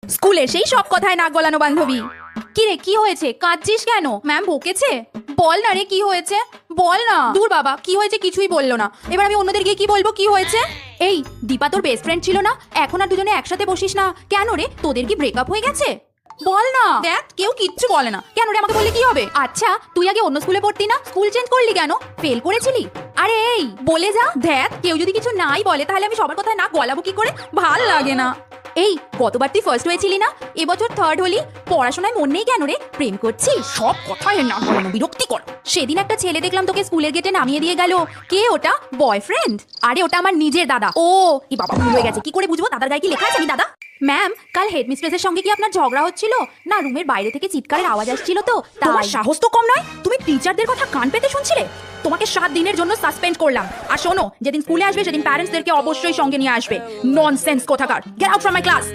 স্কুলে সেই সব কথায় নাক গলানো বান্ধবী। কি রে, কি হয়েছে? কাঁদছিস কেন? ম্যাম বকেছে? বল না রে, কি হয়েছে? বল না। দূর বাবা, কি হয়েছে কিছুই বললো না। এবার আমি অন্যদের গিয়ে কি বলবো কি হয়েছে? এই দীপা তোর বেস্ট ফ্রেন্ড ছিল না, এখন আর দুজনে একসাথে বসিস না কেন রে? তোদের কি ব্রেকআপ হয়ে গেছে? বল না। দেখ, কেউ কিচ্ছু বলে না। কেন রে, আমাকে বললে কি হবে? আচ্ছা, তুই আগে অন্য স্কুলে পড়তি না? স্কুল চেঞ্জ করলি কেন? ফেল করেছিলি? আরে এই বলে যা। দেখ, কেউ যদি কিছু নাই বলে তাহলে আমি সবার কথায় না গলাবো কি করে? ভাল লাগে না। এই গতবার তুই ফার্স্ট হয়েছিলি না, এবছর থার্ড হলি। পড়াশোনায় মন নেই কেন রে? প্রেম করছিস? সব কথায় না গলানো বিরক্তিকর। সেদিন একটা ছেলে দেখলাম তোকে স্কুলের গেটে নামিয়ে দিয়ে গেল। কে ওটা? বয়ফ্রেন্ড? আরে ওটা আমার নিজের দাদা। ও এই বাবা, ভুল হয়ে গেছে। কি করে বুঝবো দাদার গায়ে কি লেখা আছে আমি দাদা? ম্যাম, কাল হেডমিস্ট্রেসের সঙ্গে কি আপনার ঝগড়া হচ্ছিল না? রুমের বাইরে থেকে চিৎকারের আওয়াজ আসছিল তো। তোমার সাহস তো কম নয়, তুমি টিচারদের কথা কান পেতে শুনছিলে? তোমাকে 7 দিনের জন্য সাসপেন্ড করলাম। আর শোনো, যেদিন স্কুলে আসবে সেদিন প্যারেন্টসদেরকে অবশ্যই সঙ্গে নিয়ে আসবে। ননসেন্স কোথাকার। Get out from my class.